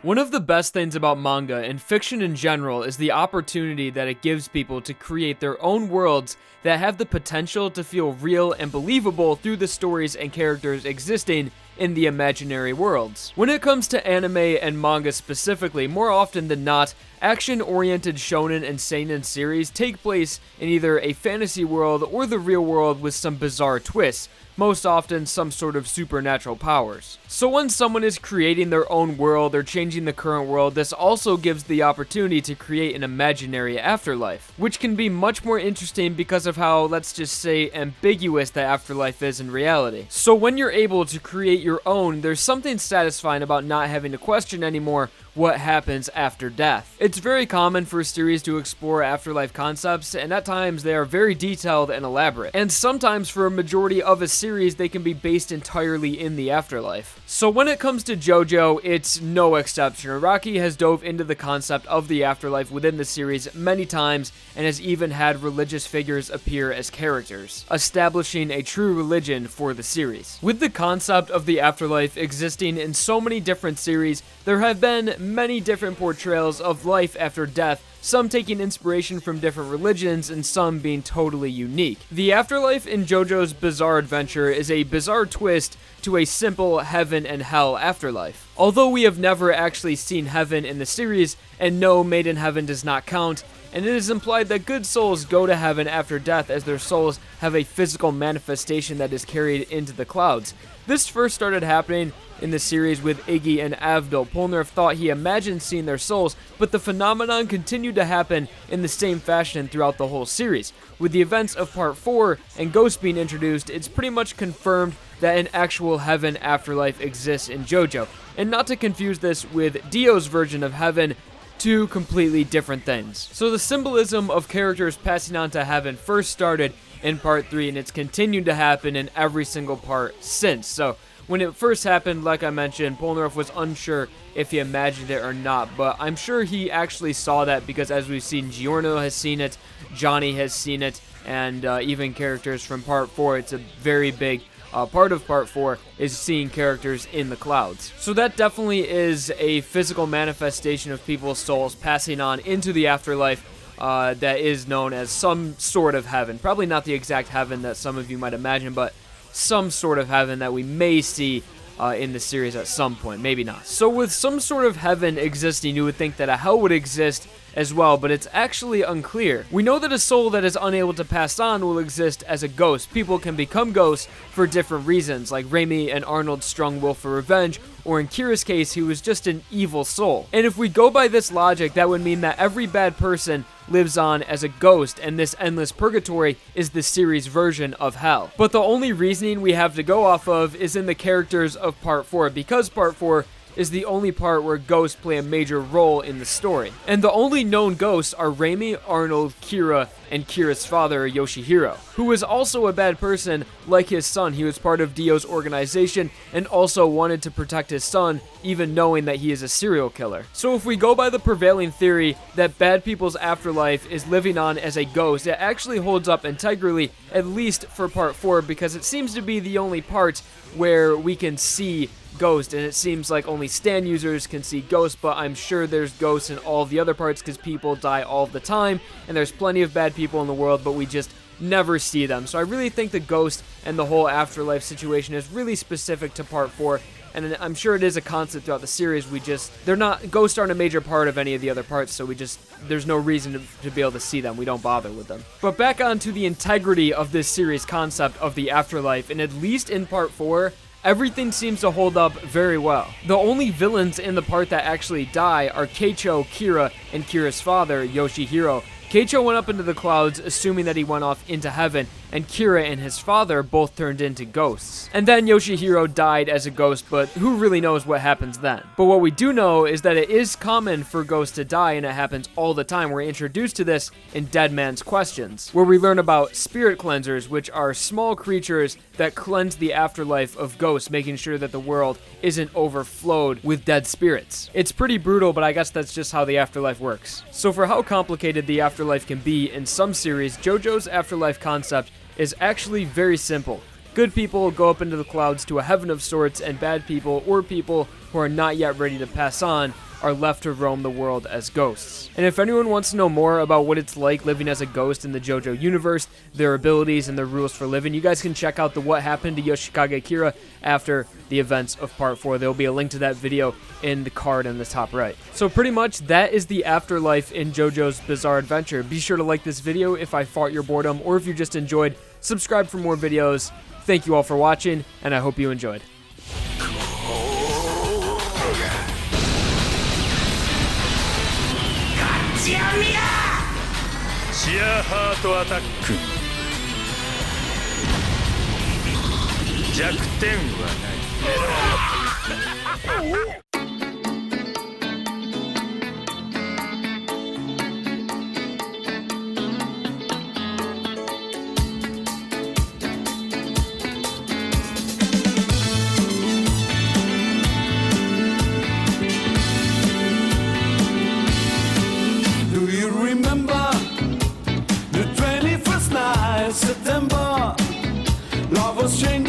One of the best things about manga and fiction in general is the opportunity that it gives people to create their own worlds that have the potential to feel real and believable through the stories and characters existing in the imaginary worlds. When it comes to anime and manga specifically, more often than not, action-oriented shonen and seinen series take place in either a fantasy world or the real world with some bizarre twists, most often some sort of supernatural powers. So when someone is creating their own world or changing the current world, this also gives the opportunity to create an imaginary afterlife, which can be much more interesting because of how, let's just say, ambiguous the afterlife is in reality. So when you're able to create your own, there's something satisfying about not having to question anymore what happens after death. It's very common for a series to explore afterlife concepts, and at times they are very detailed and elaborate. And sometimes for a majority of a series, they can be based entirely in the afterlife. So when it comes to JoJo, it's no exception. Araki has dove into the concept of the afterlife within the series many times, and has even had religious figures appear as characters, establishing a true religion for the series. With the concept of the afterlife existing in so many different series, there have been many different portrayals of life after death, some taking inspiration from different religions and some being totally unique. The afterlife in JoJo's Bizarre Adventure is a bizarre twist to a simple heaven and hell afterlife. Although we have never actually seen heaven in the series, and no, Made in Heaven does not count, and it is implied that good souls go to heaven after death as their souls have a physical manifestation that is carried into the clouds. This first started happening in the series with Iggy and Avdol. Polnareff thought he imagined seeing their souls, but the phenomenon continued to happen in the same fashion throughout the whole series. With the events of Part 4 and Ghost being introduced, it's pretty much confirmed that an actual heaven afterlife exists in JoJo. And not to confuse this with Dio's version of heaven, two completely different things. So the symbolism of characters passing on to heaven first started in Part 3, and it's continued to happen in every single part since. So when it first happened, like I mentioned, Polnareff was unsure if he imagined it or not, but I'm sure he actually saw that because as we've seen, Giorno has seen it, Johnny has seen it, and even characters from Part 4. It's a very big part of Part 4 is seeing characters in the clouds. So that definitely is a physical manifestation of people's souls passing on into the afterlife that is known as some sort of heaven. Probably not the exact heaven that some of you might imagine, but some sort of heaven that we may see in the series at some point, maybe not. So with some sort of heaven existing, you would think that a hell would exist as well, but it's actually unclear. We know that a soul that is unable to pass on will exist as a ghost. People can become ghosts for different reasons, like Raimi and Arnold's strong will for revenge, or in Kira's case, he was just an evil soul. And if we go by this logic, that would mean that every bad person lives on as a ghost, and this endless purgatory is the series version of hell. But the only reasoning we have to go off of is in the characters of Part 4, because Part 4 is the only part where ghosts play a major role in the story. And the only known ghosts are Raimi, Arnold, Kira, and Kira's father, Yoshihiro, who was also a bad person like his son. He was part of Dio's organization and also wanted to protect his son, even knowing that he is a serial killer. So if we go by the prevailing theory that bad people's afterlife is living on as a ghost, it actually holds up integrally, at least for Part 4, because it seems to be the only part where we can see Ghost, and it seems like only Stan users can see Ghost, but I'm sure there's ghosts in all the other parts because people die all the time, and there's plenty of bad people in the world, but we just never see them. So I really think the Ghost and the whole afterlife situation is really specific to Part 4, and I'm sure it is a concept throughout the series. Ghosts aren't a major part of any of the other parts, so there's no reason to be able to see them. We don't bother with them. But back onto the integrity of this series concept of the afterlife, and at least in Part 4, everything seems to hold up very well. The only villains in the part that actually die are Keicho, Kira, and Kira's father, Yoshihiro. Keicho went up into the clouds, assuming that he went off into heaven, and Kira and his father both turned into ghosts. And then Yoshihiro died as a ghost, but who really knows what happens then? But what we do know is that it is common for ghosts to die, and it happens all the time. We're introduced to this in Dead Man's Questions, where we learn about spirit cleansers, which are small creatures that cleanse the afterlife of ghosts, making sure that the world isn't overflowed with dead spirits. It's pretty brutal, but I guess that's just how the afterlife works. So for how complicated the afterlife can be in some series, JoJo's afterlife concept is actually very simple. Good people go up into the clouds to a heaven of sorts, and bad people, or people who are not yet ready to pass on, are left to roam the world as ghosts. And if anyone wants to know more about what it's like living as a ghost in the JoJo universe, their abilities and their rules for living, you guys can check out the What Happened to Yoshikage Kira after the events of part 4. There will be a link to that video in the card in the top right. So pretty much that is the afterlife in JoJo's Bizarre Adventure. Be sure to like this video if I fought your boredom, or if you just enjoyed, subscribe for more videos. Thank you all for watching, and I hope you enjoyed. シアーハートアタック弱点はない September, love was changing.